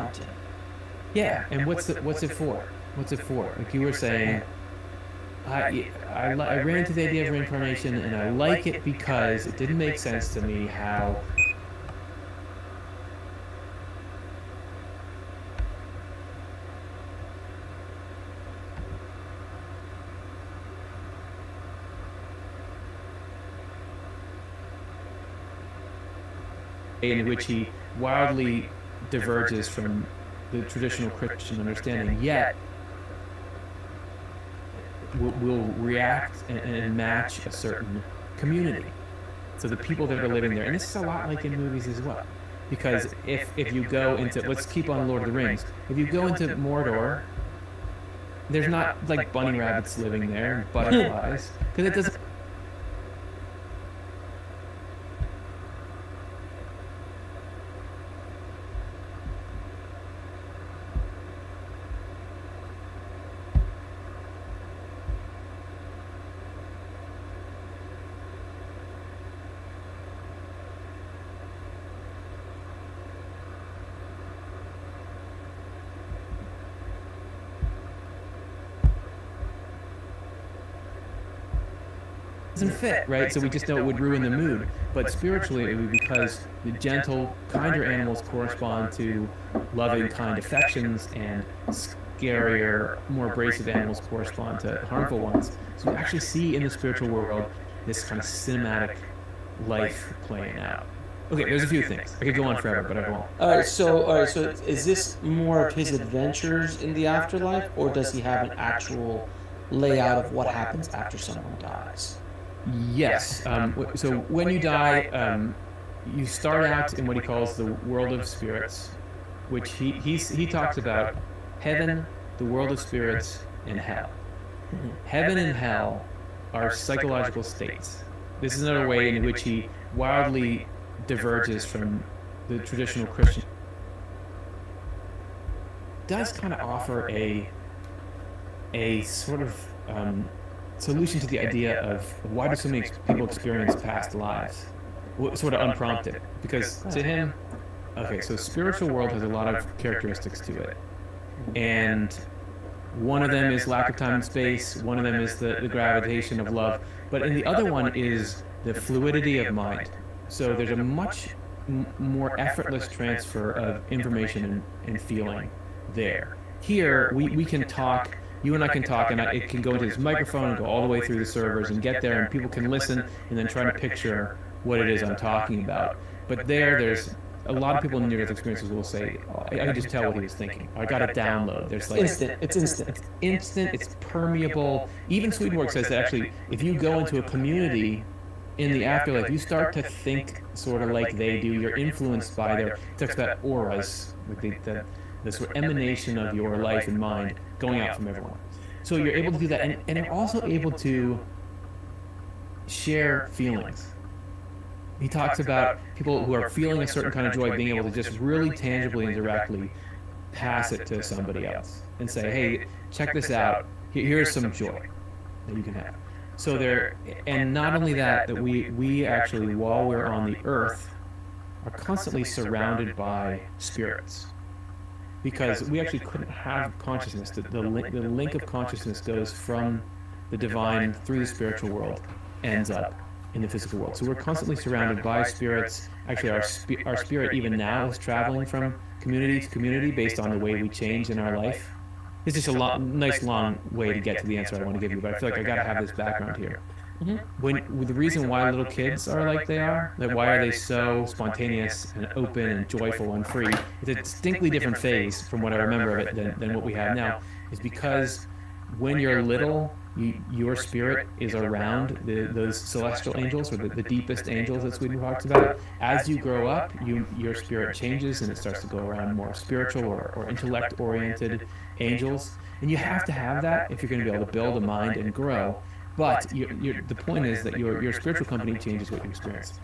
mountain. Yeah, and what's it for? What's it for? Like you were saying, I ran into the idea of reincarnation, and I like it because it didn't make sense to me how in which he wildly diverges from the traditional Christian understanding, yet will react and match a certain community. So the people that are living there, and this is a lot like in movies as well, because if you go into, let's keep on Lord of the Rings, if you go into Mordor, there's not like bunny rabbits living there and butterflies, because it doesn't. Doesn't fit, right? So we just know it would ruin the mood. But spiritually, it would be because the gentle, kinder animals correspond to loving, kind affections, and scarier, more abrasive animals correspond to harmful ones. So we actually see in the spiritual world this kind of cinematic life playing out. Okay, there's a few things. I could go on forever, but I won't. All right, so is this more of his adventures in the afterlife, or does he have an actual layout of what happens after someone dies? Yes. So when you die, you start out in what he calls the world of spirits, which he talks about heaven, the world of spirits, and hell. Heaven and hell are psychological states. This is another way in which he wildly diverges from the traditional Christian. Does kind of offer a sort of solution to the idea of why do so many people experience past lives, sort of unprompted, because to him, okay, so spiritual world has a lot of characteristics to it, and one of them is lack of time and space, one of them is the gravitation of love, but in the other one is the fluidity of mind. So there's a much more effortless transfer of information and feeling there. Here we can talk, you and I can talk, and it can go into this microphone and go all the way through the servers and get there, and people can listen and then try to picture what it is I'm talking about. But there's a lot of people in near-death experiences will say, oh, I can just tell what he was thinking. I got to download. There's like Instant. It's instant. It's instant. It's permeable. Even Swedenborg says that actually, if you go into a community in the afterlife, you start to think sort of like they do. You're influenced by their. He talks about auras, like the sort of emanation of your life and mind going out from everyone. So you're able to do that, and you're also able to share feelings. He talks about people who are feeling a certain kind of joy being able to just really tangibly and directly pass it to somebody else and say, hey, check this out. Here's some joy that you can have. So there, and not only that, that we actually, while we're on the earth, are constantly surrounded by spirits. Because we actually couldn't have consciousness. The link of consciousness goes from the divine through the spiritual world, ends up in the physical world. So we're constantly surrounded by spirits. Actually, our spirit even now is traveling from community to community based on the way we change in our life. It's just a nice long way to get to the answer I want to give you, but I feel like I got to have this background here. With the reason why little kids are like they are, that why are they so spontaneous and open and joyful and free, it's a distinctly different phase from what I remember of it than what we have now, is because when you're little, your spirit is around those celestial angels, or the deepest angels that Sweden talks about. As you grow up, your spirit changes and it starts to go around more spiritual or intellect-oriented angels. And you have to have that if you're going to be able to build a mind and grow. But the point is that your spiritual company changes what you experience.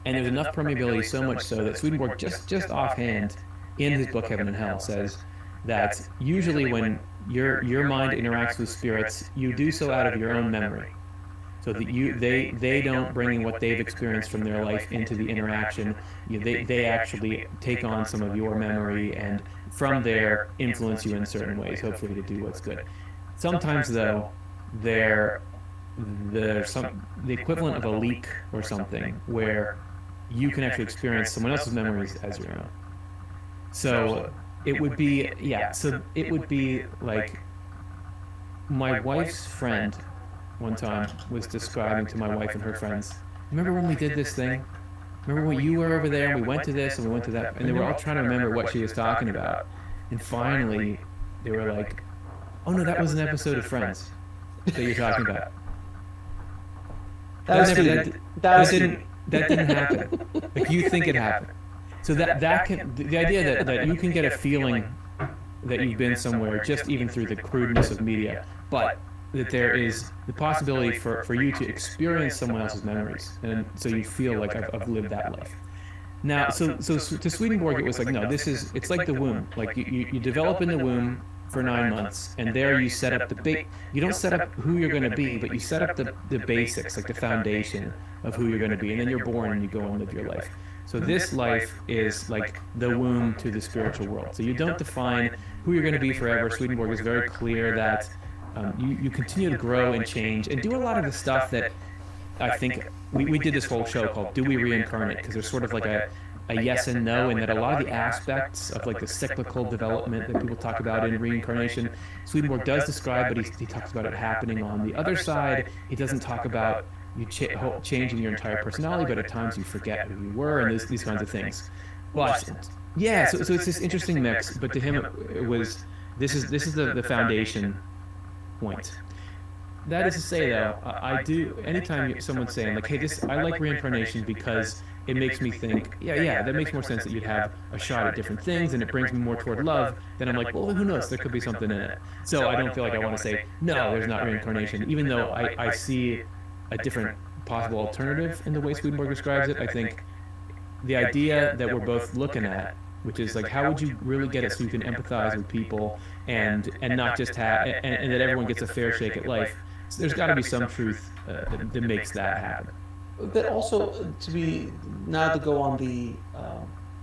And there's enough permeability, so much so that Swedenborg, just offhand, in his book Heaven and Hell, says that usually when your mind interacts with spirits, you do so out of your own memory. so that they don't bring in what they've experienced from their life into the interaction. They actually take on some of your memory and from there influence you in certain ways, hopefully to do what's good. Sometimes though, they're there's some the equivalent of a leak or something where you can actually experience someone else's memories as your own. So it would be, yeah, so it would be like my wife's friend one time was describing to my wife and her friends, remember when we did this thing? Remember when you were over there and we went to this and we went to that? And they were all trying to remember what she was talking about. And finally, they were like, oh no, that was an episode of Friends that you're talking about. That didn't happen. Like you think it happened. So that can, the idea that you can get a feeling that you've been somewhere just even through the crudeness of media, but that there is the possibility for you to experience someone else's memories, and so you feel like I've lived that life. Now, so to Swedenborg, it was like, no, it's like the womb. Like you develop in the womb for 9 months, and there you set up you don't set up who you're going to be, but you set up the basics, like the foundation of who you're going to be, and then you're born and you go and live your life. So this life is like the womb to the spiritual world. So you don't define who you're going to be forever. Swedenborg is very clear that you continue to grow and change and do a lot of the stuff that I think we did this whole show called Do We Reincarnate? Because there's sort of like a yes and no, and that a lot of the aspects of like the cyclical development that people talk about in reincarnation, Swedenborg does describe, but he talks about it happening on the other side. He doesn't talk about you changing your entire personality, but at times you forget who you were and these kinds of things. But yeah, so it's this interesting mix. But to him, it was this is the foundation point. That is to say, though, I do. Anytime someone's saying like, "Hey, I like reincarnation because it makes me think," yeah, that makes more sense that you'd have a shot at different things and it brings me more toward love. Then I'm like, well, who knows? There could be something in it. So I don't feel like I want to say no, there's not reincarnation, even though I see a different possible alternative in the way Swedenborg describes it. I think the idea that we're both looking at, which is like, how would you really get it so you can empathize with people and not just have and that everyone gets a fair shake at life. So there's got to be some truth that makes that happen. But also to go on the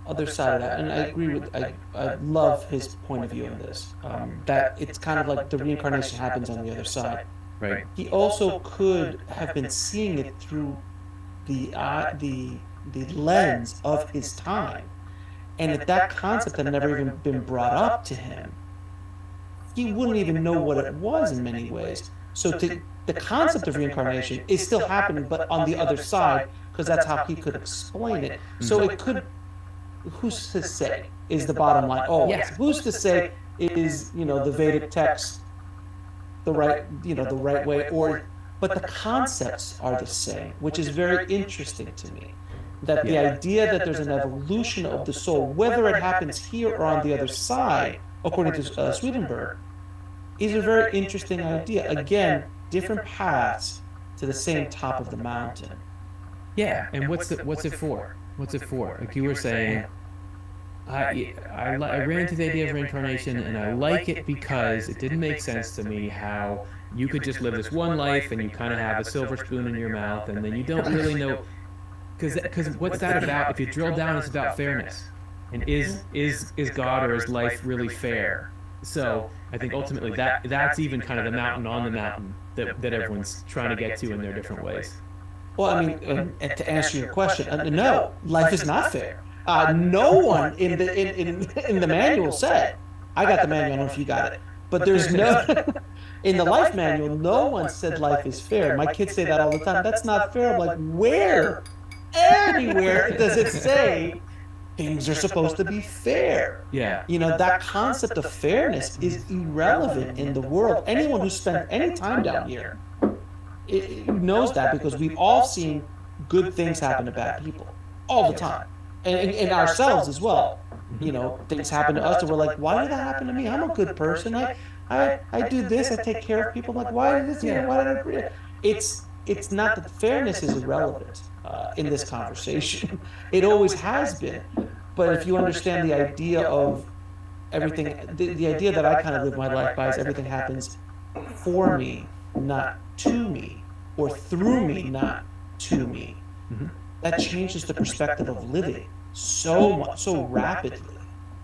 other side of that, and I agree with I love his point of view on this. That it's kind of like the reincarnation happens on the other side. Right. He also could have been seeing it through the lens of his time, and if that concept had never even been brought up to him, he wouldn't even know what it was in many ways. So the concept of reincarnation is still happening, but on the other side, because that's how he could explain it. So it could, who's to say, is the bottom line. Oh, yes. Who's to say is, the Vedic text the right way, but the concepts are the same, which is very interesting to me. That the idea that there's an evolution of the soul, whether it happens here or on the other side, according to Swedenborg, is a very interesting idea. Again, different paths to the same top of the mountain. Yeah, and what's it for? What's it for? Like you were saying, I ran into the idea of reincarnation, and I like it because it didn't make sense to me how you could just live this one life and you kind of have a silver spoon in your mouth, and then you don't really know. Because what's that about? If you drill down, it's about fairness. And is God or is life really fair? So I think ultimately that's even kind of the mountain on the mountain that everyone's trying to get to in their different ways. Well, I mean, and to answer your question, no, life is not fair. No one in the manual said, I got the manual, I don't know if you got it, but there's no, in the life manual, no one said life is fair. My kids say that all the time. That's not fair. I'm like, where? Anywhere does it say things are supposed to be fair? Yeah. That concept of fairness is irrelevant in the world. Anyone who spent any time down here knows that, because we've all seen good things happen to bad people all the time. And ourselves as well. Things happen to us and we're like, why did that happen to me? I'm a good person. I do this, I take care of people. I'm like, why did this? Why did I agree? It's not that fairness is irrelevant in this conversation. It always has been. But if you understand the idea of everything, the idea that I kind of live my life by is everything happens for me, not to me. or through me, not to me, Mhm. that changes the perspective of living so much, so rapidly.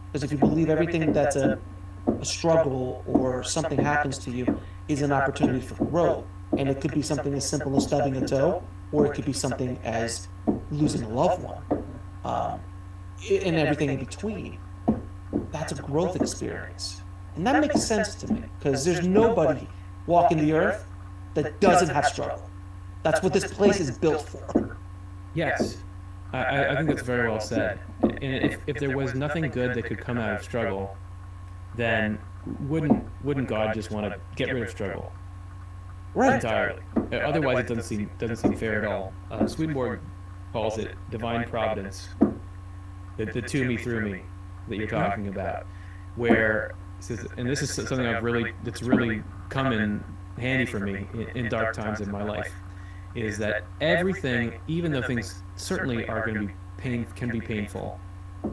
Because if you believe everything that's a struggle or something happens to you is an opportunity for growth, and it could be something as simple as stubbing a toe, or it could be something as losing a loved one, um, and everything in between. That's a growth experience. And that makes sense to me because there's nobody walking the earth that doesn't have struggle. That's what this place is built for. Yes, I think that's very well said. And if there was nothing good that could come out of struggle, then wouldn't God just want to get rid of struggle Right. entirely? Otherwise, it doesn't seem fair at all. Swedenborg calls it divine providence, the to me through me that you're talking about, where says, and this is something that's really come in handy for me in dark times in my life, is that everything, even though things certainly are going to be can be painful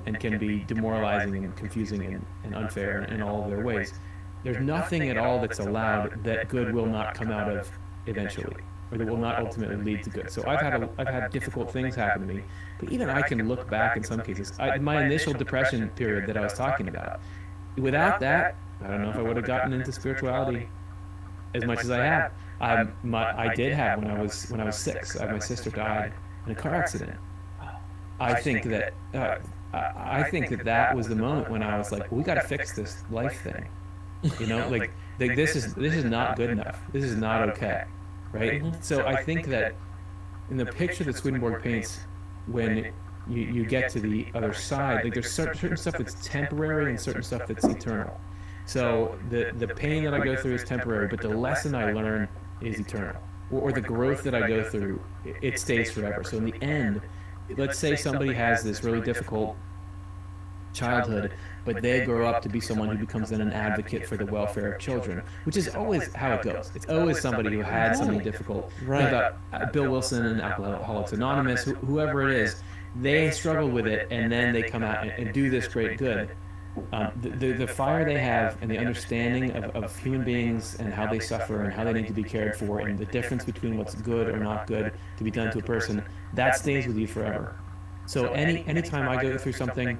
and can be demoralizing and confusing and unfair in all of their ways, there's nothing at all that's allowed that good will not come out of eventually, or that will not ultimately lead to good. So I've had difficult things happen to me, but even I can look back in some cases. My initial depression period that I was talking about, without that, I don't know if I would have gotten into spirituality as much as I have. I did have when I was 6. My sister died in a car accident. I think that that was the moment when I was like, well, we got to fix this life thing. Like this is not good enough. This is not okay, right? So I think that in the picture that Swedenborg paints, when you get to the other side, like there's certain stuff that's temporary and certain stuff that's eternal. So the pain that I go through is temporary, but the lesson I learn is eternal. Or the growth that I go through, it stays forever. So in the end, let's say somebody has this really difficult childhood, but they grow up to be someone who becomes then an advocate for the welfare of children, which is always how it goes. It's always somebody who had something difficult. Right. About Bill Wilson and Alcoholics Anonymous, whoever it is, they struggle with it, and then they come out and do this great good. The fire they have and the understanding of human beings and how they suffer and how they need to be cared for and the difference between what's good or not good to be done to a person, that stays with you forever. So anytime I go through something,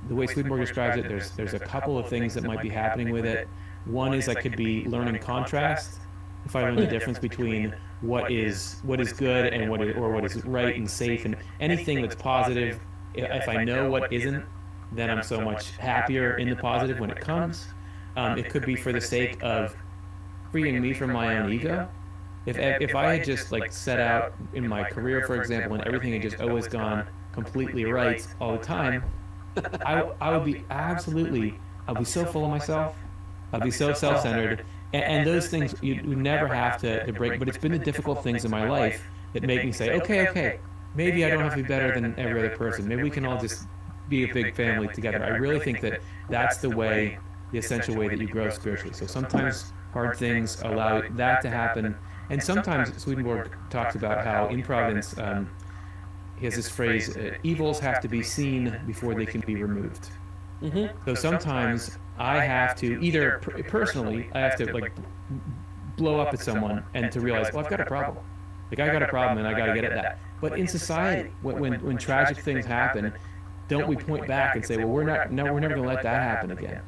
the way Swedenborg describes it, there's a couple of things that might be happening with it. One is I could be learning contrast. If I learn the difference between what is good and what is right and safe and anything that's positive, if I know what isn't, then I'm so much happier in the positive when it comes. It could be for the sake of freeing me from my own ego. If I had just like set out in my career, for example, and everything had just always gone completely right all the time, I would be I'd be so full of myself. I'd be so self-centered. And those things you never have to break. But it's been the difficult things in my life that make me say, okay, maybe I don't have to be better than every other person. Maybe we can all just be a big family together. I really think that that's the essential way that you grow spiritually. So sometimes hard things allow that to happen. And sometimes Swedenborg talks about how in Providence, he has this phrase, evils have to be seen before they can be removed. So sometimes I have to either personally, I have to like blow up at someone and to realize, well, I've got a problem. Like I got a problem and I got to get at that. But in society, when tragic things happen, don't we point back and say, well, we're never going to let that happen again.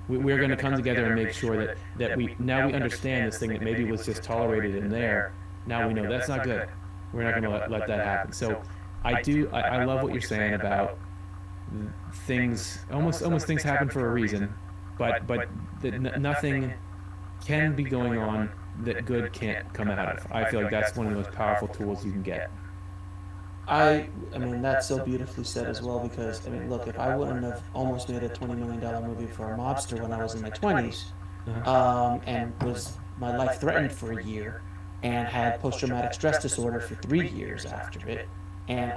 We're going to come together and make sure that we understand this thing that maybe was just tolerated in there. Now we know that's not good. We're not going to let that happen. So I love what you're saying about things, almost things happen for a reason, but that nothing can be going on that good can't come out of. I feel like that's one of the most powerful tools you can get. I mean, that's so beautifully said as well because, I mean, look, if I wouldn't have almost made a $20 million movie for a mobster when I was in my 20s, and was my life threatened for a year and had post-traumatic stress disorder for 3 years after it, and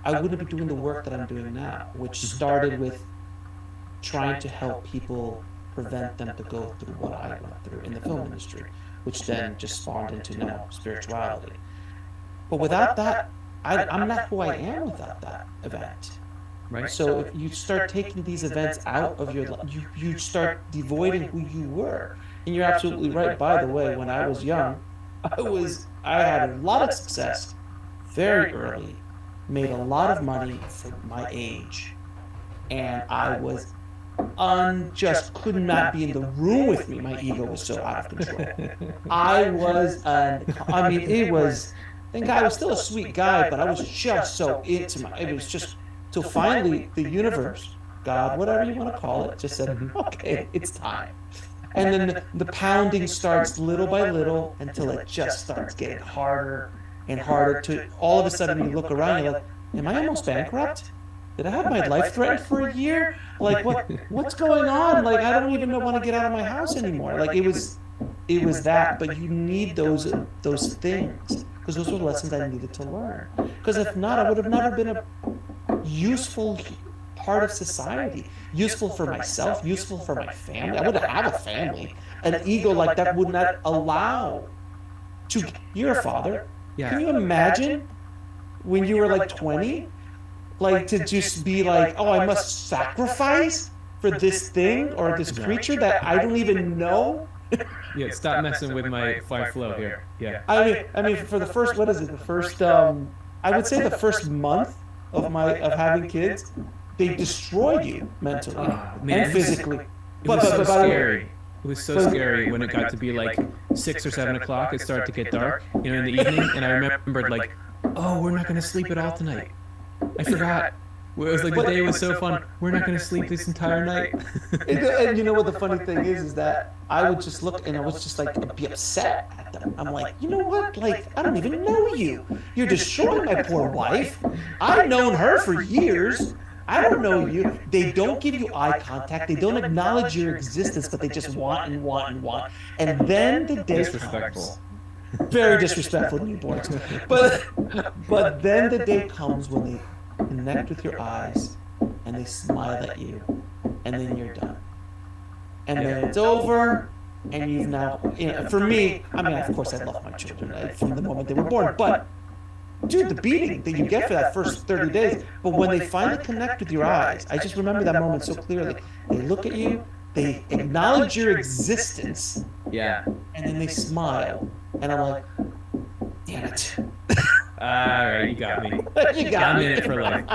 I wouldn't be doing the work that I'm doing now, which started with trying to help people prevent them to go through what I went through in the film industry, which then just spawned into now spirituality. But without that, I'm not who I am without that event. Right. So if you start taking these events out of your life, you start devoiding who you were. And you're absolutely right. By the way, when I was young, I had a lot of success very early, made a lot of money for my age, and I was unjust, could not be in the room with me. My ego was so out of control. I mean, it was, thank God I was still a sweet guy, but I was just so into it was just, till finally the universe, God, whatever you want to call it, just said, okay, it's time. And then the pounding starts little by little until it just starts getting harder and harder to all of a sudden you look around, you're like, am I almost bankrupt? Did I have my life threatened for a year? Like what's going on? Like I don't even want to get out of my house anymore. Like it was that, but you need those things because those were lessons I needed to learn. Because if not, I would have never been a useful part of society, useful for myself, useful for my family. I wouldn't have a family. An ego like that would not allow to. You're a father. Yeah. Can you imagine when you were like 20? Like to just be like, oh, I must sacrifice for this thing or this creature that I don't even know. Yeah, stop messing with my flow here. Yeah. I mean, for the first, what is it? The first, I would say the first month of having kids, they destroy you mentally and physically. It was so scary. It was so scary when it got to be like 6 or 7 o'clock. It started to get dark, in the evening, and I remembered like, oh, we're not going to sleep at all tonight. I forgot. It was like the day was so fun. We're not going to sleep this entire night. And you know what the funny thing is that I would just look and I was just like be upset at them. I'm like, you know what? Like I don't even know you. You're destroying my poor wife. I've known her for years. I don't know you. They don't give you eye contact. They don't acknowledge your existence, but they just want and want and want. And then the day comes. Very disrespectful newborns. But then the day comes when they connect with your eyes and they smile at you and then you're done. And then it's over and you've now, for me, I mean, of course I love my children from the moment they were born, but dude, the beating that you get for that first 30 days, but when they finally connect with your eyes, I just remember that moment so clearly. They look at you, they acknowledge your existence, yeah, and then they smile, and I'm like, damn it. All right, you got me. You got I'm me. in it for life.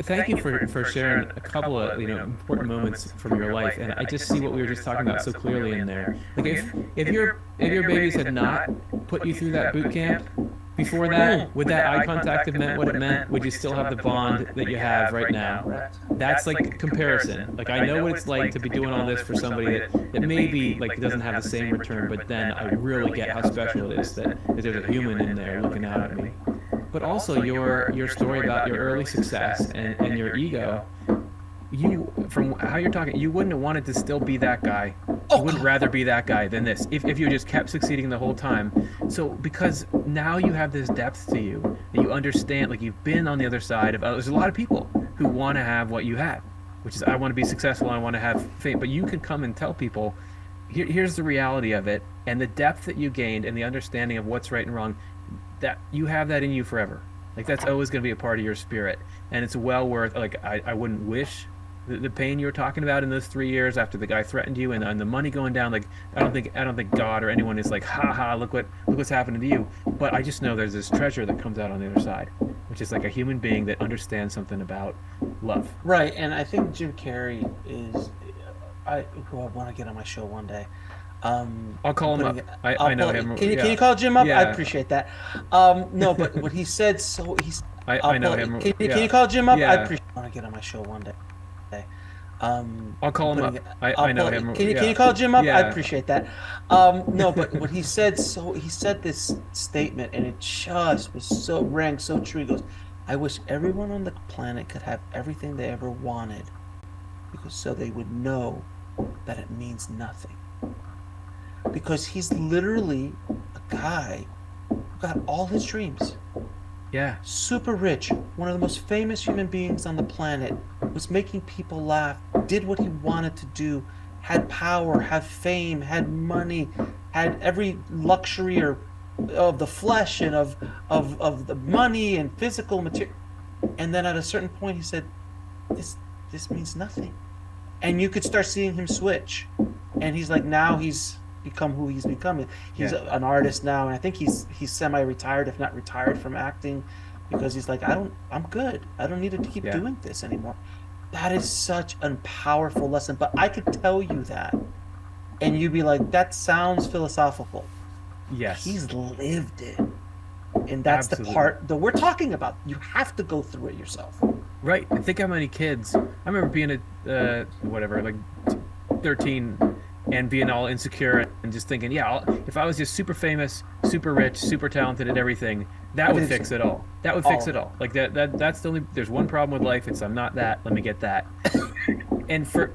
Thank you for sharing a couple of important moments from your life, and I just see what we were just talking about so clearly in there. Like if your babies had not put you through that boot camp before that, would that eye contact have meant what it meant? Would you still have the bond that you have right now? That's like comparison. Like I know what it's like to be doing all this for somebody that maybe like doesn't have the same return, but then I really get how special it is that there's a human in there looking out at me. But also your story about your early success and your ego. You, from how you're talking, you wouldn't have wanted to still be that guy. You wouldn't rather be that guy than this if you just kept succeeding the whole time. So because now you have this depth to you that you understand, like you've been on the other side of, there's a lot of people who want to have what you have, which is I want to be successful, I want to have fame, but you can come and tell people, here's the reality of it, and the depth that you gained and the understanding of what's right and wrong, that you have that in you forever. Like that's always going to be a part of your spirit, and it's well worth. Like I wouldn't wish the pain you were talking about in those 3 years after the guy threatened you and the money going down. Like I don't think God or anyone is like, ha ha, look what's happening to you. But I just know there's this treasure that comes out on the other side, which is like a human being that understands something about love. Right, and I think Jim Carrey is who I want to get on my show one day. I'll call him up. I know him. Can you call Jim up? Yeah. I appreciate that. No, but what he said, I know him. Can you call Jim up? Yeah. I appreciate. I want to get on my show one day. I'll call him up. I know him. Can you call Jim up? Yeah. I appreciate that. No, but what he said, he said this statement, and it just was rang so true. He goes, "I wish everyone on the planet could have everything they ever wanted, because so they would know that it means nothing." Because he's literally a guy who got all his dreams. Yeah. Super rich, one of the most famous human beings on the planet, was making people laugh, did what he wanted to do, had power, had fame, had money, had every luxury of the flesh and of the money and physical material. And then at a certain point he said, this means nothing. And you could start seeing him switch. And he's like, now he's become who he's becoming. He's Yeah. an artist now, and I think he's semi-retired, if not retired from acting, because he's like, I'm good. I don't need to keep Yeah. doing this anymore. That is such a powerful lesson. But I could tell you that, and you'd be like, that sounds philosophical. Yes. He's lived it. And that's the Absolutely. part that we're talking about. You have to go through it yourself. Right. And think how many kids. I remember being whatever, like 13 and being all insecure and just thinking, yeah, if I was just super famous, super rich, super talented at everything, that would Everything's fix it all. That would all fix of it it. all. Like that's the only, there's one problem with life. It's I'm not that. Let me get that. And for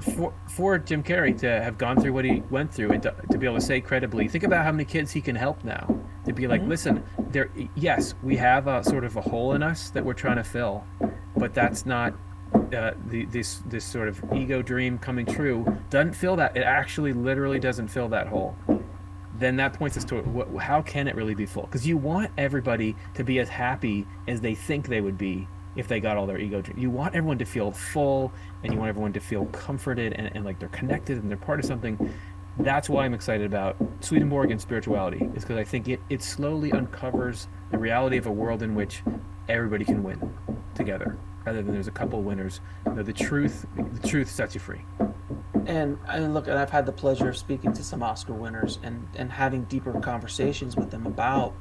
Jim Carrey to have gone through what he went through and to be able to say credibly, think about how many kids he can help now. To be like, Hmm. listen, there, yes, we have a sort of a hole in us that we're trying to fill, but that's not this sort of ego dream coming true. Doesn't fill that. It actually literally doesn't fill that hole. Then that points us to how can it really be full? Because you want everybody to be as happy as they think they would be if they got all their ego dreams. You want everyone to feel full, and you want everyone to feel comforted and like they're connected and they're part of something. That's why I'm excited about Swedenborg and spirituality, is because I think it slowly uncovers the reality of a world in which everybody can win together, rather than there's a couple winners. You know, the truth sets you free. And look, and I've had the pleasure of speaking to some Oscar winners and having deeper conversations with them about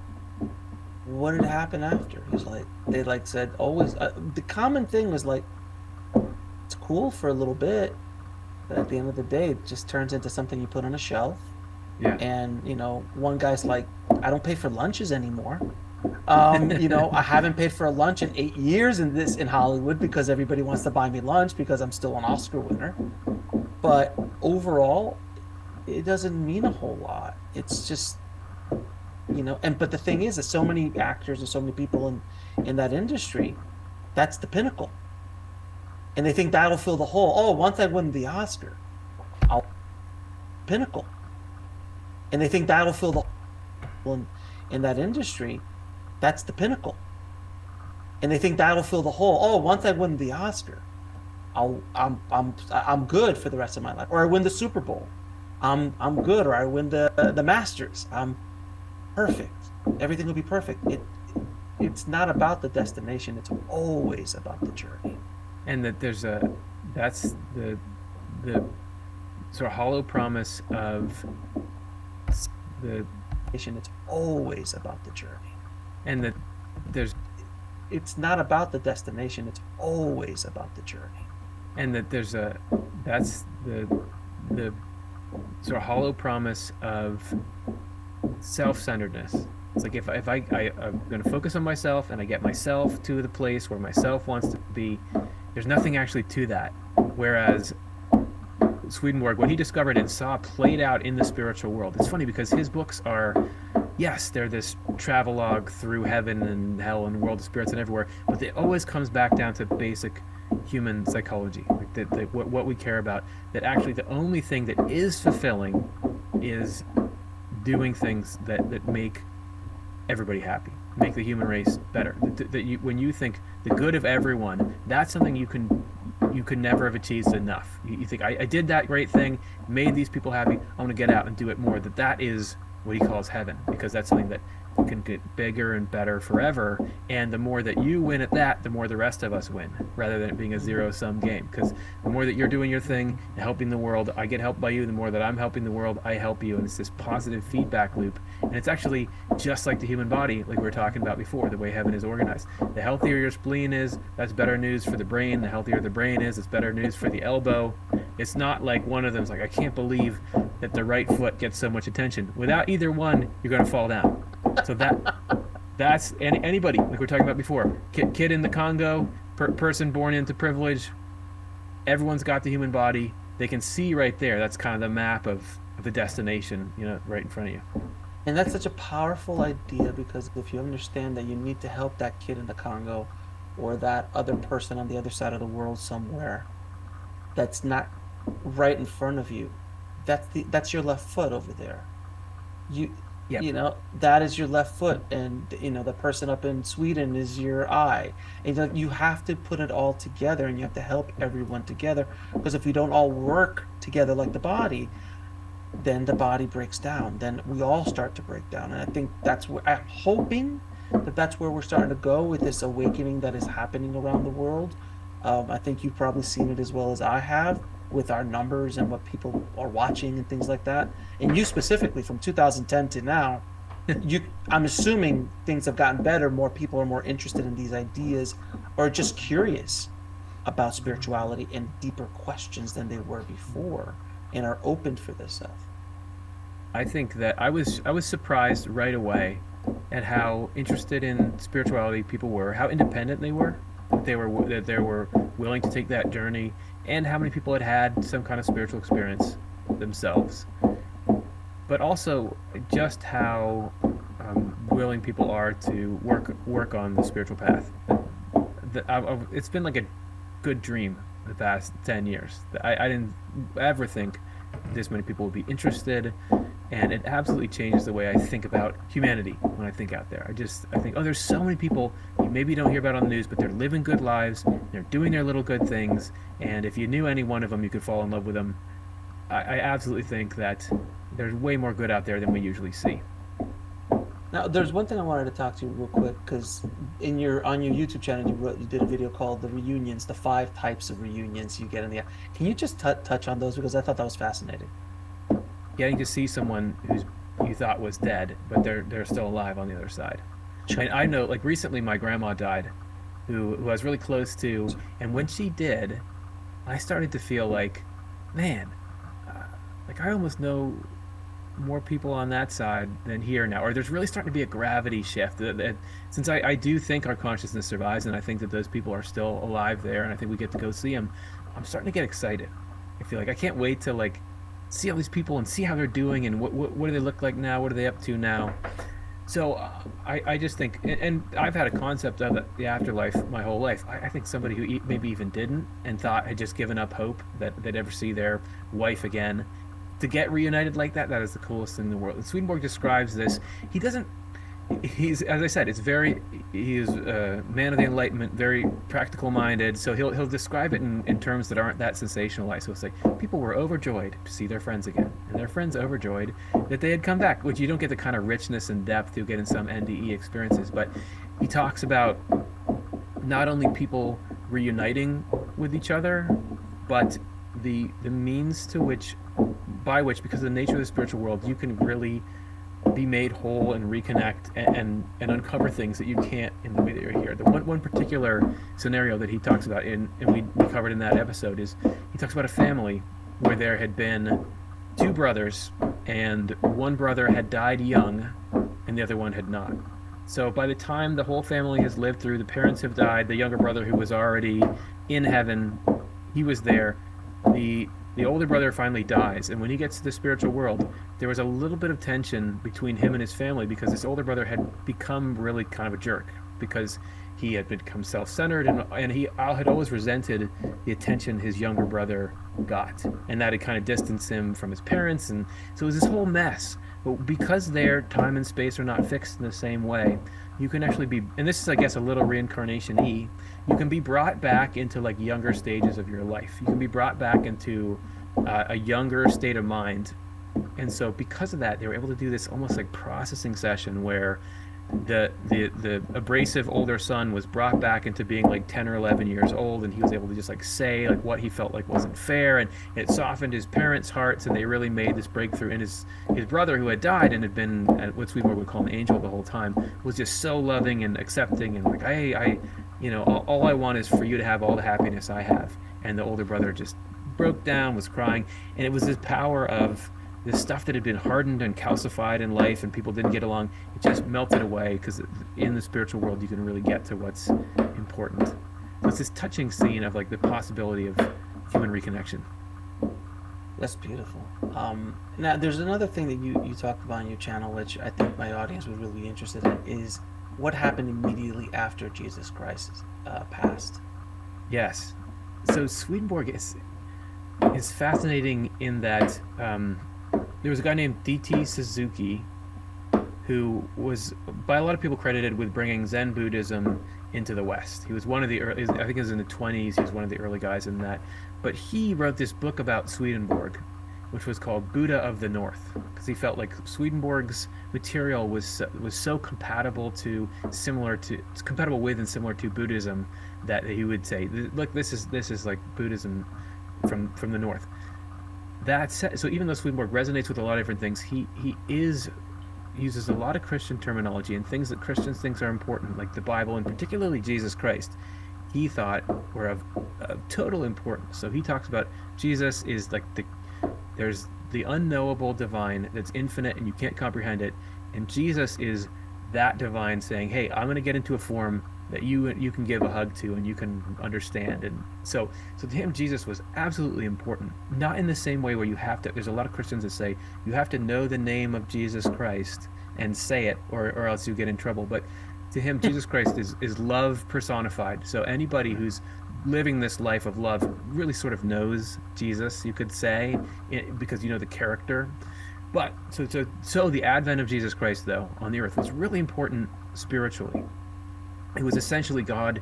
what had happened after. He's like, they like said always the common thing was like, it's cool for a little bit, but at the end of the day, it just turns into something you put on a shelf. Yeah. And one guy's like, I don't pay for lunches anymore. I haven't paid for a lunch in 8 years in Hollywood because everybody wants to buy me lunch because I'm still an Oscar winner. But overall, it doesn't mean a whole lot. It's just, and but the thing is that so many actors and so many people in that industry, that's the pinnacle. And they think that'll fill the hole. Oh, once I win the Oscar, I'll pinnacle. And they think that'll fill the hole in that industry. That's the pinnacle. And they think that'll fill the hole. Oh, once I win the Oscar, I'm good for the rest of my life. Or I win the Super Bowl, I'm good. Or I win the Masters, I'm perfect. Everything will be perfect. It's not about the destination. It's always about the journey. And that there's a that's the sort of hollow promise of the It's always about the journey. and that there's It's not about the destination. It's always about the journey. and that there's a that's the sort of hollow promise of self-centeredness. It's like I'm going to focus on myself and I get myself to the place where myself wants to be. There's nothing actually to that. Whereas Swedenborg, what he discovered and saw played out in the spiritual world. It's funny because his books are, yes, they're this travelogue through heaven and hell and world of spirits and everywhere, but it always comes back down to basic human psychology, like what we care about. That actually the only thing that is fulfilling is doing things that make everybody happy, make the human race better. When you think the good of everyone, that's something you could never have achieved enough. You think I did that great thing, made these people happy. I'm going to get out and do it more. That is what he calls heaven, because that's something that can get bigger and better forever. And the more that you win at that, the more the rest of us win, rather than it being a zero-sum game. Because the more that you're doing your thing and helping the world, I get helped by you. The more that I'm helping the world, I help you. And it's this positive feedback loop. And it's actually just like the human body, like we were talking about before, the way heaven is organized. The healthier your spleen is, that's better news for the brain. The healthier the brain is, it's better news for the elbow. It's not like one of them's like, I can't believe that the right foot gets so much attention. Without either one, you're going to fall down. So that's anybody, like we were talking about before. Kid in the Congo, person born into privilege. Everyone's got the human body. They can see right there. That's kind of the map of the destination, right in front of you. And that's such a powerful idea, because if you understand that you need to help that kid in the Congo or that other person on the other side of the world somewhere that's not right in front of you, that's your left foot over there. You Yep. that is your left foot, and the person up in Sweden is your eye. And you have to put it all together, and you have to help everyone together, because if we don't all work together like the body, then the body breaks down. Then we all start to break down. And I think that's where I'm hoping that that's where we're starting to go with this awakening that is happening around the world. I think you've probably seen it as well as I have with our numbers and what people are watching and things like that. And you specifically from 2010 to now, I'm assuming things have gotten better. More people are more interested in these ideas or just curious about spirituality and deeper questions than they were before and are open for this stuff. I think that I was surprised right away at how interested in spirituality people were, how independent they were, that they were willing to take that journey, and how many people had had some kind of spiritual experience themselves. But also just how willing people are to work on the spiritual path. It's been like a good dream the past 10 years. I didn't ever think this many people would be interested, and it absolutely changes the way I think about humanity when I think out there. I think, oh, there's so many people you maybe don't hear about on the news, but they're living good lives, they're doing their little good things, and if you knew any one of them, you could fall in love with them. I absolutely think that there's way more good out there than we usually see. Now, there's one thing I wanted to talk to you real quick because in your on your YouTube channel, you did a video called "The Reunions," the 5 types of reunions you get in the. Can you just touch on those because I thought that was fascinating. Getting to see someone who's you thought was dead, but they're still alive on the other side. And I know, like recently, my grandma died, who I was really close to, and when she did, I started to feel like, man, like I almost know more people on that side than here now, or there's really starting to be a gravity shift. Since I do think our consciousness survives, and I think that those people are still alive there, and I think we get to go see them, I'm starting to get excited. I feel like I can't wait to like see all these people and see how they're doing and what do they look like now, what are they up to now. So I just think, and I've had a concept of the afterlife my whole life. I think somebody who maybe even didn't and thought had just given up hope that they'd ever see their wife again, to get reunited like that, that is the coolest thing in the world. And Swedenborg describes this. He doesn't. He's, as I said, he is a man of the Enlightenment, very practical minded. So he'll describe it in terms that aren't that sensationalized. So it's like people were overjoyed to see their friends again, and their friends overjoyed that they had come back, which you don't get the kind of richness and depth you get in some NDE experiences. But he talks about not only people reuniting with each other, but the means to which by which, because of the nature of the spiritual world, you can really be made whole and reconnect and uncover things that you can't in the way that you're here. The one particular scenario that he talks about and we covered in that episode is he talks about a family where there had been 2 brothers and one brother had died young and the other one had not. So by the time the whole family has lived through, the parents have died, the younger brother who was already in heaven, he was there. The older brother finally dies, and when he gets to the spiritual world, there was a little bit of tension between him and his family because this older brother had become really kind of a jerk because he had become self-centered and he had always resented the attention his younger brother got, and that had kind of distanced him from his parents, and so it was this whole mess. But because their time and space are not fixed in the same way, you can actually be, and this is, I guess, a little reincarnation-y, you can be brought back into like younger stages of your life. You can be brought back into a younger state of mind. And so because of that, they were able to do this almost like processing session where the abrasive older son was brought back into being like 10 or 11 years old, and he was able to just like say like what he felt like wasn't fair, and it softened his parents' hearts, and they really made this breakthrough. And his brother, who had died and had been what Swedenborg would call an angel the whole time, was just so loving and accepting and like I all I want is for you to have all the happiness I have. And the older brother just broke down, was crying, and it was this power of this stuff that had been hardened and calcified in life and people didn't get along, it just melted away because in the spiritual world you can really get to what's important. So it's this touching scene of like the possibility of human reconnection. That's beautiful. Now, there's another thing that you talked about on your channel, which I think my audience would really be interested in, is what happened immediately after Jesus Christ passed. Yes. So Swedenborg is fascinating in that there was a guy named D.T. Suzuki who was, by a lot of people, credited with bringing Zen Buddhism into the West. He was one of the early, I think it was in the 20s, he was one of the early guys in that. But he wrote this book about Swedenborg, which was called Buddha of the North, because he felt like Swedenborg's material was so compatible with and similar to Buddhism that he would say, look, this is like Buddhism from the North. That said, so even though Swedenborg resonates with a lot of different things, he uses a lot of Christian terminology and things that Christians think are important, like the Bible and particularly Jesus Christ. He thought were of total importance. So he talks about Jesus is like there's the unknowable divine that's infinite and you can't comprehend it, and Jesus is that divine saying, "Hey, I'm going to get into a form that you can give a hug to and you can understand." And so to him, Jesus was absolutely important. Not in the same way where you have to. There's a lot of Christians that say you have to know the name of Jesus Christ and say it, or else you get in trouble. But to him, Jesus Christ is love personified. So anybody who's living this life of love really sort of knows Jesus, you could say, because you know the character. But so the advent of Jesus Christ, though, on the earth was really important spiritually. It was essentially God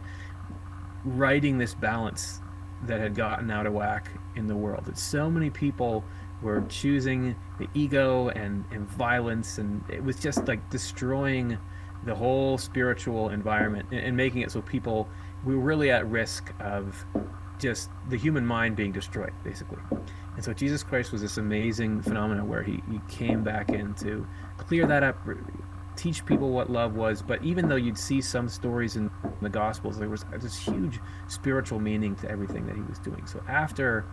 righting this balance that had gotten out of whack in the world. That so many people were choosing the ego and violence, and it was just like destroying the whole spiritual environment and making it so people we were really at risk of just the human mind being destroyed, basically. And so Jesus Christ was this amazing phenomenon where he came back in to clear that up, teach people what love was. But even though you'd see some stories in the Gospels, there was this huge spiritual meaning to everything that he was doing. So after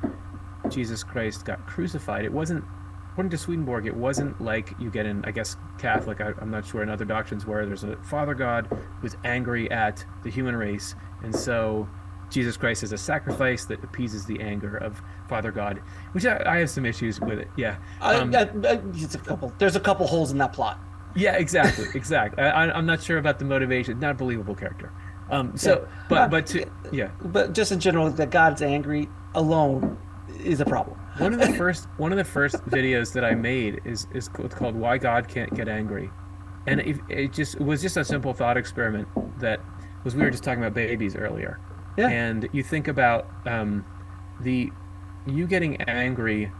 Jesus Christ got crucified, it wasn't, according to Swedenborg, it wasn't like you get in, I guess, Catholic, I'm not sure, in other doctrines where there's a Father God who's angry at the human race, and so Jesus Christ is a sacrifice that appeases the anger of Father God, which I have some issues with it. Yeah, there's a couple holes in that plot. Yeah, exactly. I'm not sure about the motivation. Not a believable character. But just in general, that God's angry alone is a problem. One of the first videos that I made is called "Why God Can't Get Angry," and it was just a simple thought experiment that was, we were just talking about babies earlier. Yeah. And you think about you getting angry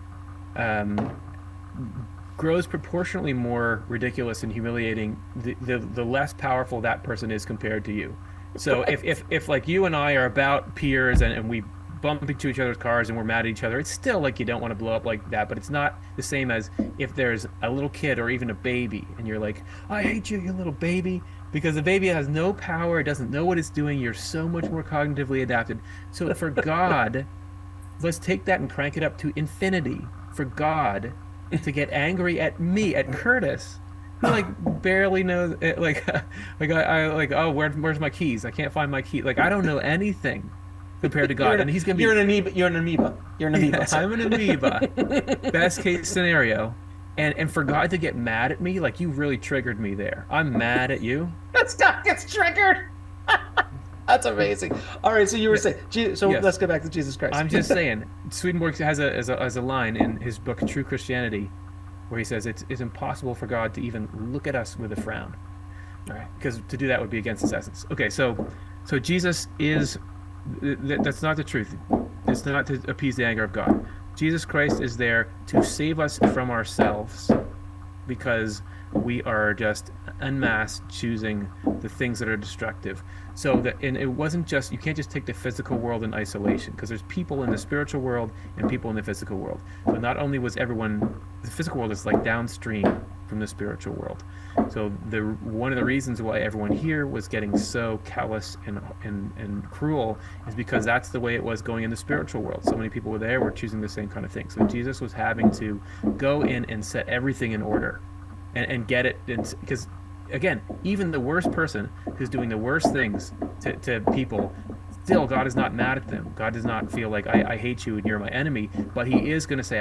grows proportionally more ridiculous and humiliating the less powerful that person is compared to you. So if like you and I are about peers and we bump into each other's cars and we're mad at each other, it's still like you don't want to blow up like that, but it's not the same as if there's a little kid or even a baby and you're like, I hate you, you little baby, because the baby has no power, it doesn't know what it's doing, you're so much more cognitively adapted. So for God, let's take that and crank it up to infinity. For God to get angry at me, at Curtis, who like barely knows it, I like, oh, where's my keys? I can't find my key. Like, I don't know anything compared to God, and he's gonna be. You're an amoeba. You're an amoeba. Yeah, I'm an amoeba. Best case scenario, and for God to get mad at me, like, you really triggered me there. I'm mad at you. That stuff gets triggered. That's amazing. All right, so you were saying, so yes. Let's go back to Jesus Christ. I'm just saying, Swedenborg has a line in his book True Christianity, where he says it's impossible for God to even look at us with a frown. All right, because to do that would be against his essence. Okay, so Jesus is. That's not the truth. It's not to appease the anger of God. Jesus Christ is there to save us from ourselves, because we are just en masse choosing the things that are destructive. And it wasn't just, you can't just take the physical world in isolation, because there's people in the spiritual world and people in the physical world. So not only was everyone, the physical world is like downstream from the spiritual world. So one of the reasons why everyone here was getting so callous and cruel is because that's the way it was going in the spiritual world. So many people were choosing the same kind of thing. So Jesus was having to go in and set everything in order and get it, because again, even the worst person who's doing the worst things to people, still God is not mad at them. God does not feel like I hate you and you're my enemy, but he is going to say,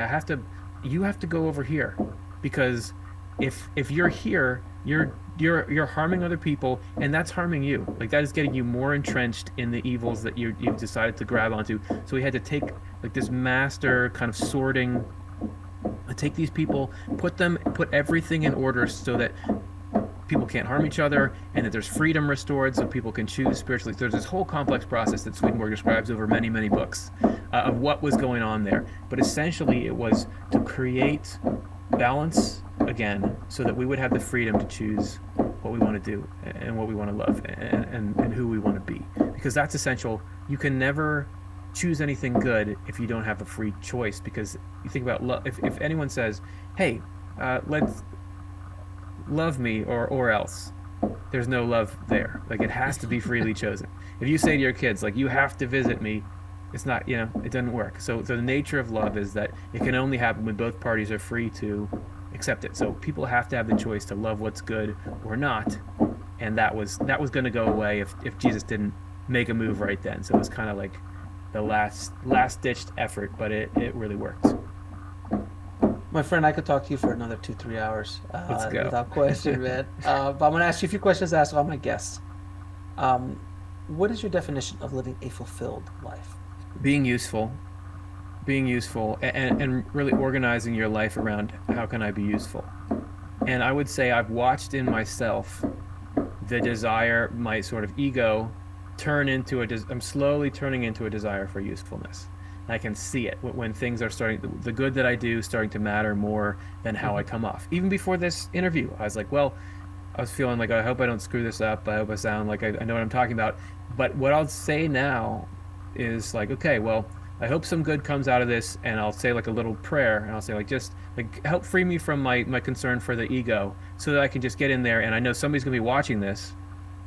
you have to go over here, because if you're here, you're harming other people, and that's harming you. Like, that is getting you more entrenched in the evils that you've decided to grab onto. So he had to take like this master kind of sorting, take these people, put everything in order so that people can't harm each other, and that there's freedom restored so people can choose spiritually. There's this whole complex process that Swedenborg describes over many, many books of what was going on there. But essentially, it was to create balance again so that we would have the freedom to choose what we want to do and what we want to love and who we want to be. Because that's essential. You can never choose anything good if you don't have a free choice. Because you think about love. If anyone says, hey, let's love me or else, there's no love there. Like, it has to be freely chosen. If you say to your kids, like, you have to visit me, it's not, it doesn't work. So the nature of love is that it can only happen when both parties are free to accept it. So people have to have the choice to love what's good or not. And that was going to go away if Jesus didn't make a move right then. So it was kind of like the last ditched effort, but it really worked. My friend, I could talk to you for another 2-3 hours Let's go. without question, man. But I'm going to ask you a few questions to ask all my guests. What is your definition of living a fulfilled life? Being useful, and really organizing your life around how can I be useful. And I would say I've watched in myself the desire, my sort of ego, I'm slowly turning into a desire for usefulness. I can see it when things are the good that I do starting to matter more than how I come off. Even before this interview, I was like, well, I was feeling like, I hope I don't screw this up. I hope I sound like I know what I'm talking about. But what I'll say now is like, okay, well, I hope some good comes out of this, and I'll say like a little prayer, and I'll say like, just like help free me from my concern for the ego, so that I can just get in there, and I know somebody's gonna be watching this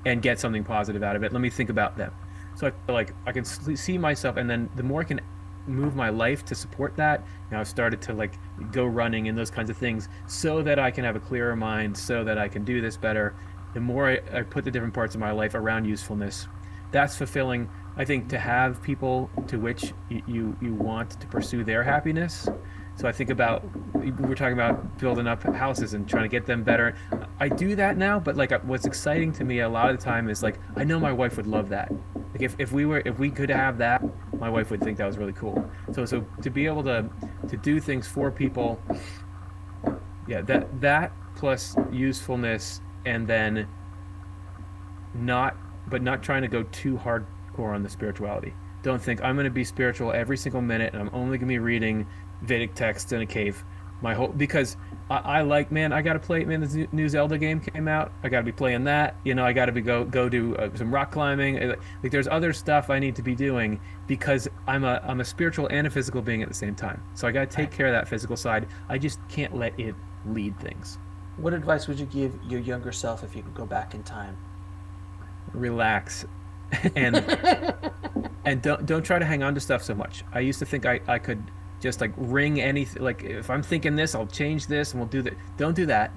and get something positive out of it. Let me think about them. So I feel like I can see myself, and then the more I can move my life to support that, I've started to like go running and those kinds of things so that I can have a clearer mind, so that I can do this better. The more I put the different parts of my life around usefulness, that's fulfilling. I think to have people to which you want to pursue their happiness. So I think about, we were talking about building up houses and trying to get them better. I do that now, but like what's exciting to me a lot of the time is like, I know my wife would love that. Like if we could have that, my wife would think that was really cool. So to be able to do things for people, yeah, that plus usefulness, and then not trying to go too hardcore on the spirituality. Don't think I'm going to be spiritual every single minute and I'm only going to be reading Vedic texts in a cave because I like, man, I got to play, man, the new Zelda game came out, I got to be playing that, I got to be go do some rock climbing, like there's other stuff I need to be doing because I'm a spiritual and a physical being at the same time. So I got to take care of that physical side. I just can't let it lead things. What advice would you give your younger self if you could go back in time? Relax and and don't try to hang on to stuff so much. I used to think I could just like wring anything, like if I'm thinking this, I'll change this and we'll do that. Don't do that,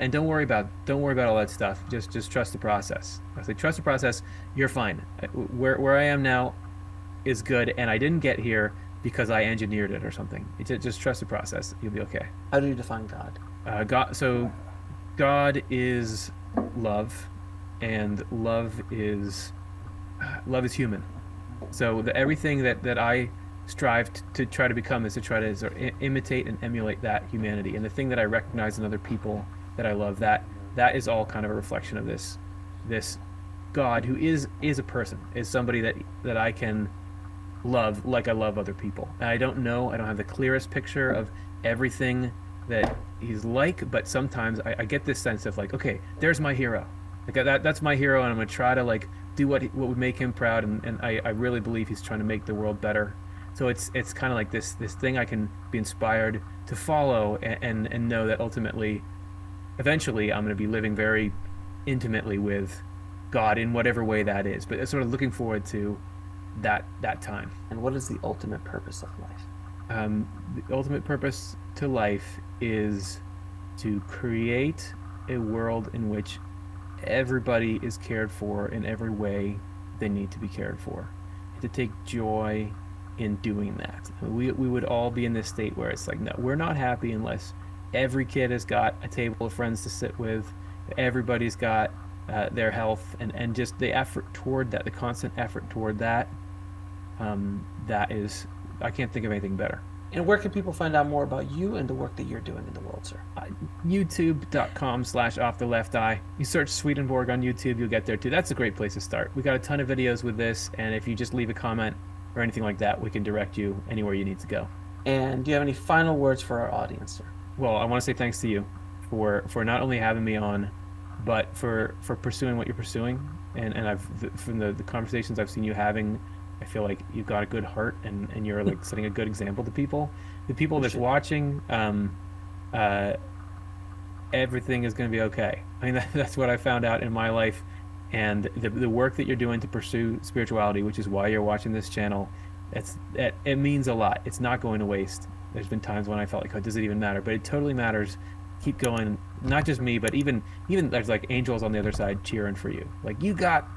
and don't worry about all that stuff. Just trust the process. I say trust the process. You're fine. Where I am now is good, and I didn't get here because I engineered it or something. Just trust the process. You'll be okay. How do you define God? God is love, and love is human. So everything that I strive to try to become is to try to sort of imitate and emulate that humanity. And the thing that I recognize in other people that I love, that is all kind of a reflection of this God who is a person, is somebody that I can love like I love other people. And I don't have the clearest picture of everything that he's like, but sometimes I get this sense of like, okay, there's my hero. Like that's my hero, and I'm gonna try to like do what would make him proud, and I really believe he's trying to make the world better. So it's kind of like this thing I can be inspired to follow, and know that eventually I'm going to be living very intimately with God in whatever way that is. But it's sort of looking forward to that time. And what is the ultimate purpose of life? The ultimate purpose to life is to create a world in which everybody is cared for in every way they need to be cared for. To take joy in doing that. We would all be in this state where it's like, no, we're not happy unless every kid has got a table of friends to sit with, everybody's got their health, and just the effort toward that, the constant effort toward that, that is, I can't think of anything better. And where can people find out more about you and the work that you're doing in the world, sir? YouTube.com/offtheLeftEye. You search Swedenborg on YouTube, you'll get there too. That's a great place to start. We got a ton of videos with this, and if you just leave a comment or anything like that, we can direct you anywhere you need to go. And do you have any final words for our audience, sir? Well, I want to say thanks to you for not only having me on, but for pursuing what you're pursuing. And from the conversations I've seen you having, I feel like you've got a good heart, and you're like setting a good example to people. The people that's watching, everything is going to be okay. I mean, that's what I found out in my life, and the work that you're doing to pursue spirituality, which is why you're watching this channel, it means a lot. It's not going to waste. There's been times when I felt like, oh, does it even matter? But it totally matters. Keep going. Not just me, but even there's like angels on the other side cheering for you. Like, you got.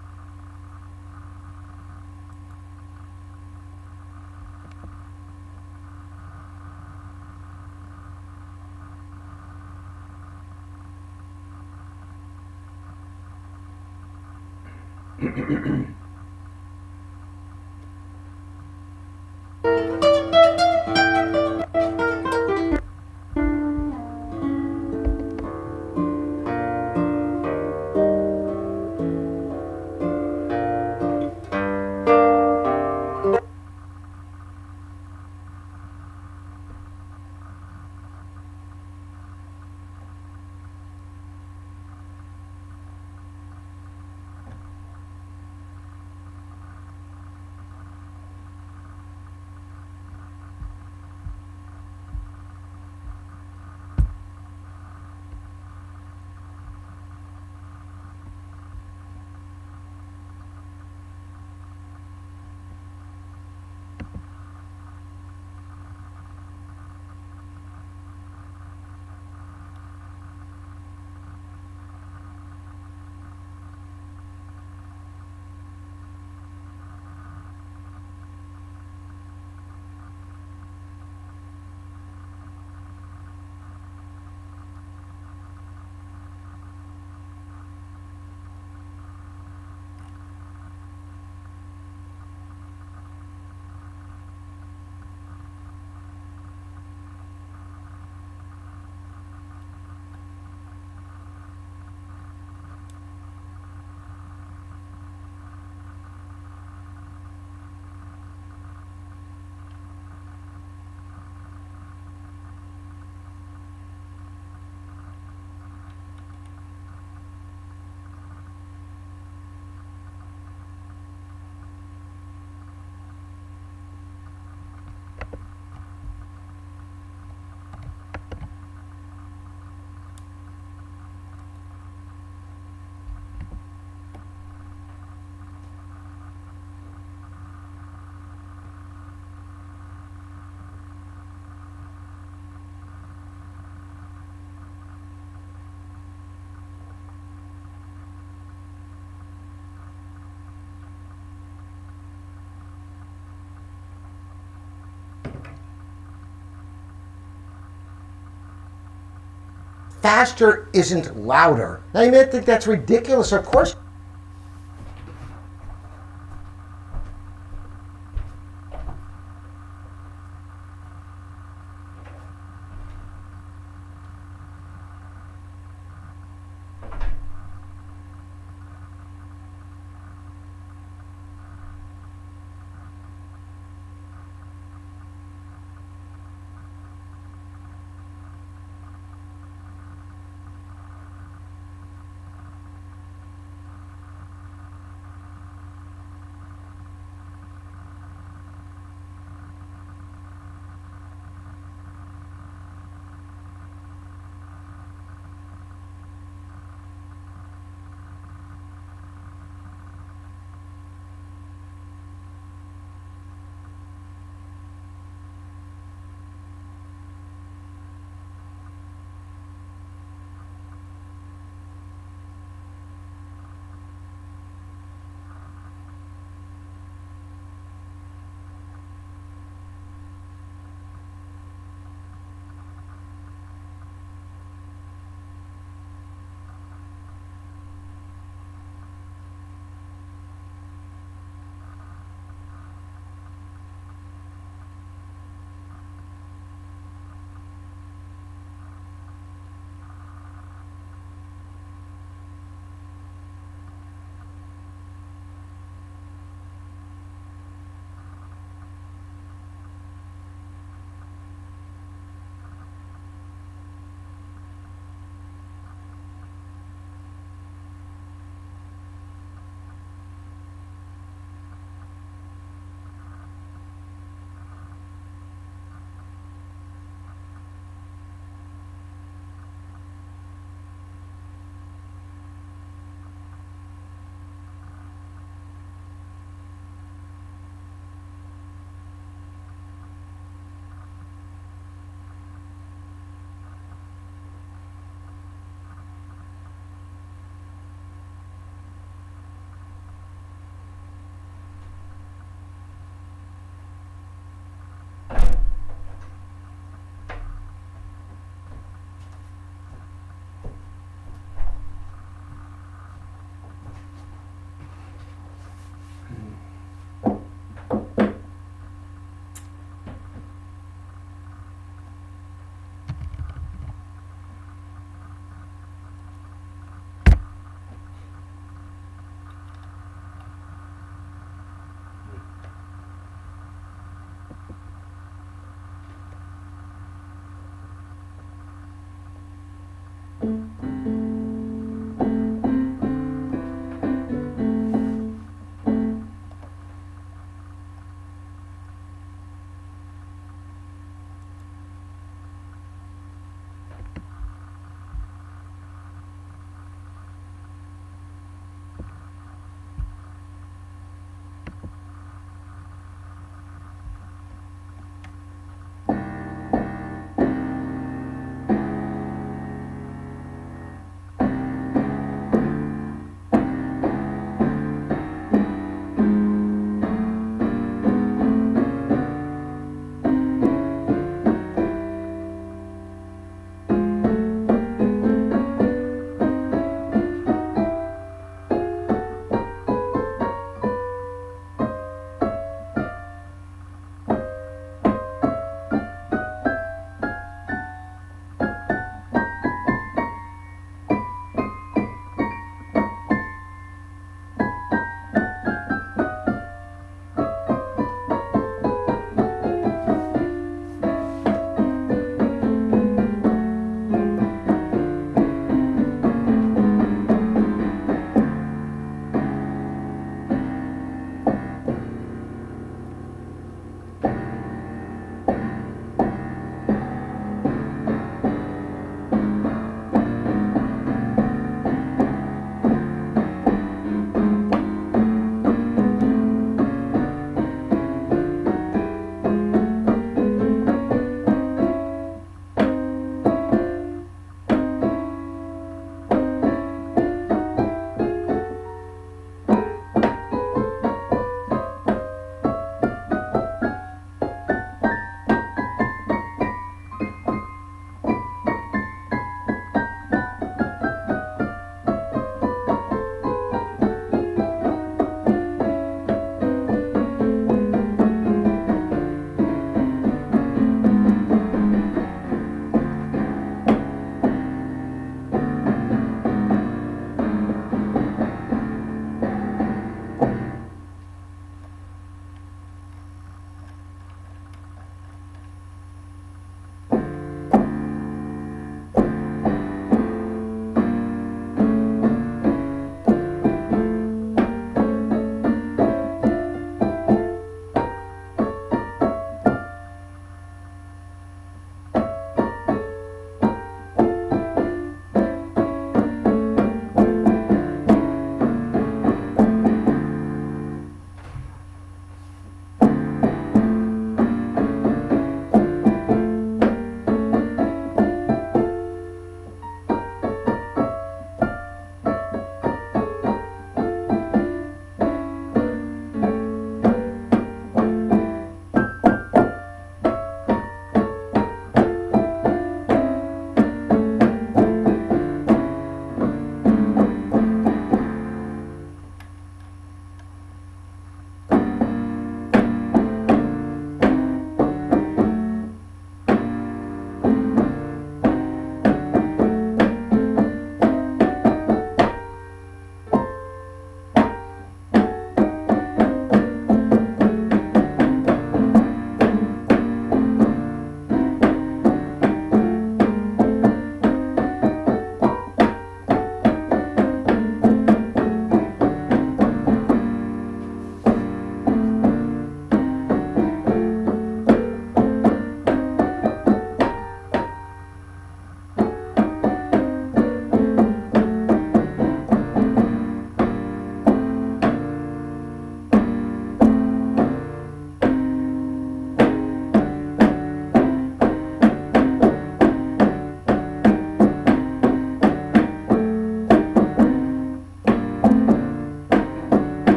Faster isn't louder. I mean, I think that's ridiculous. Of course.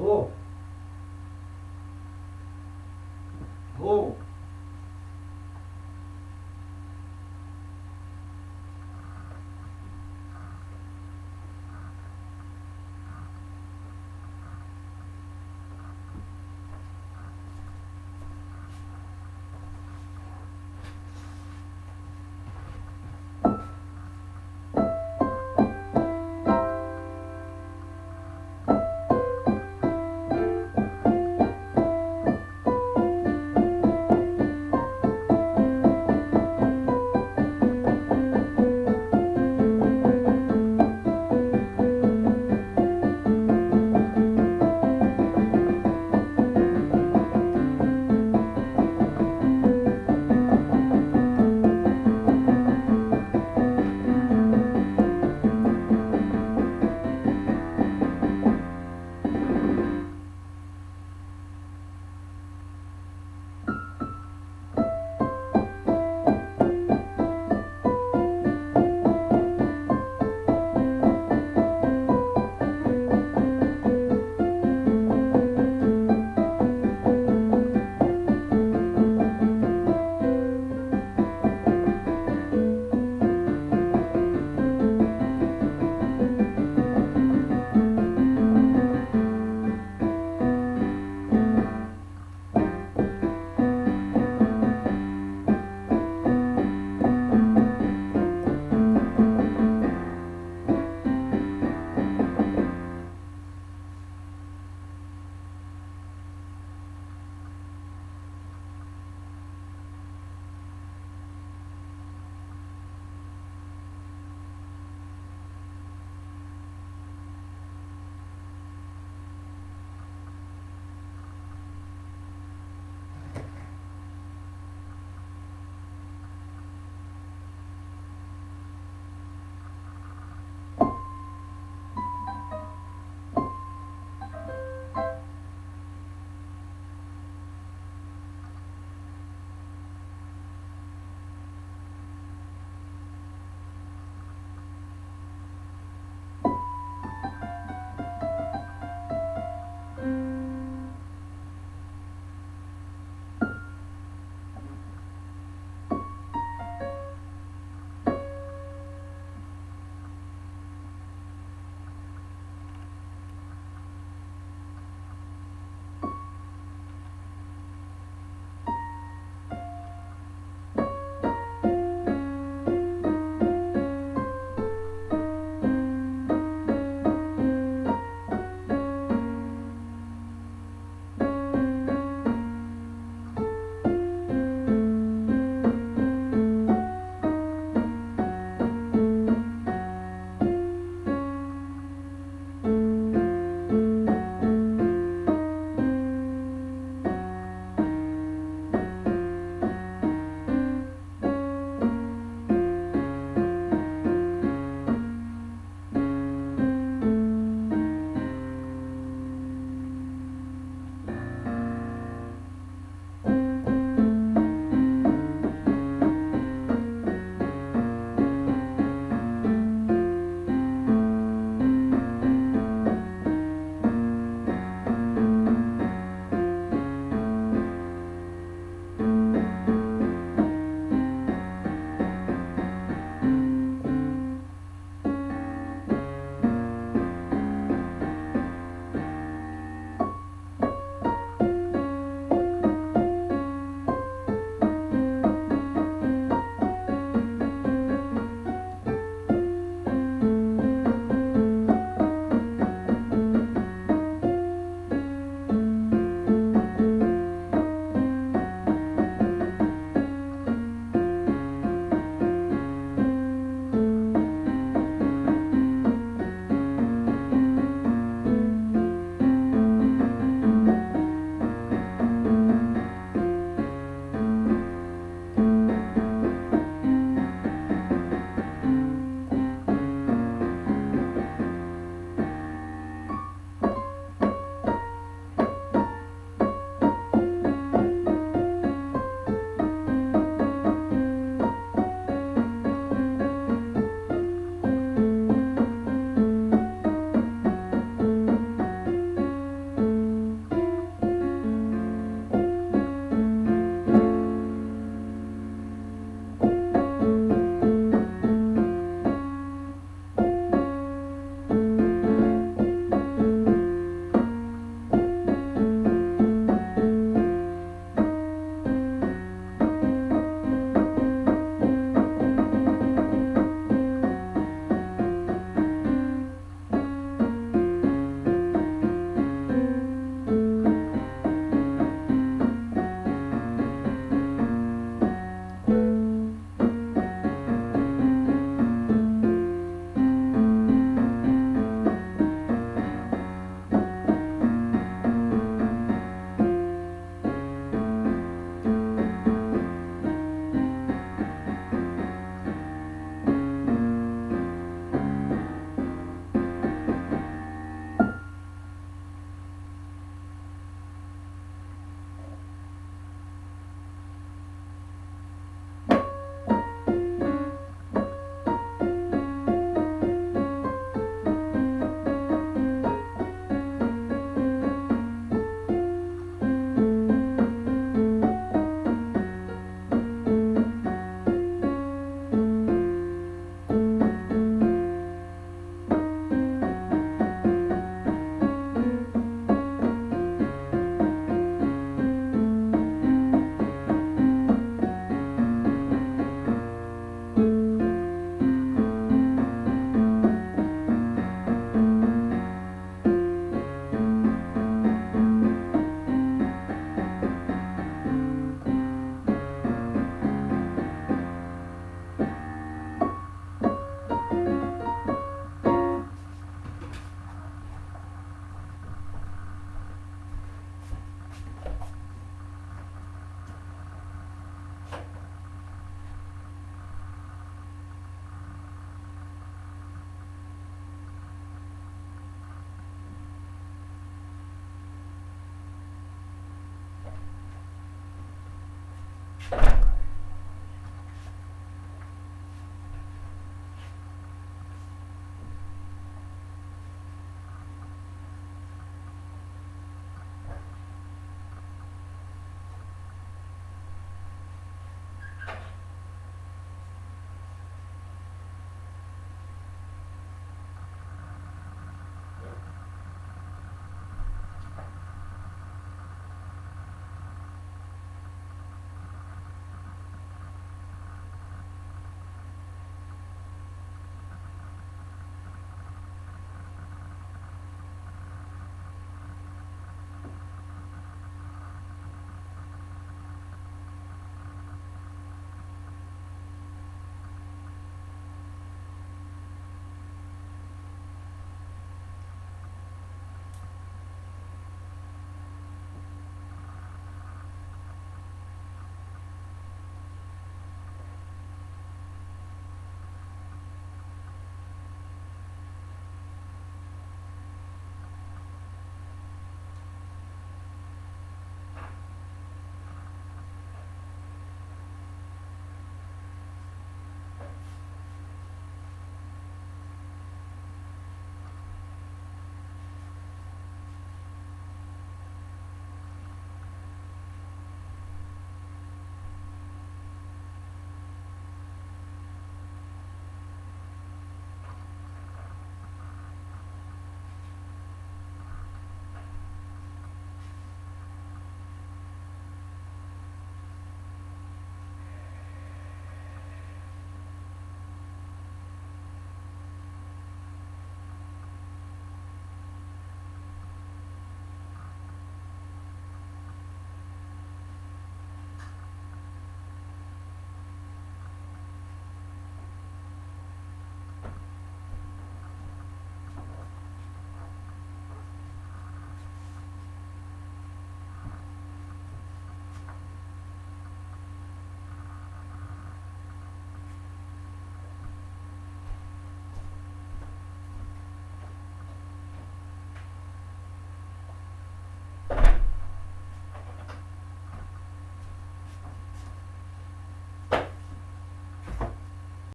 Oh.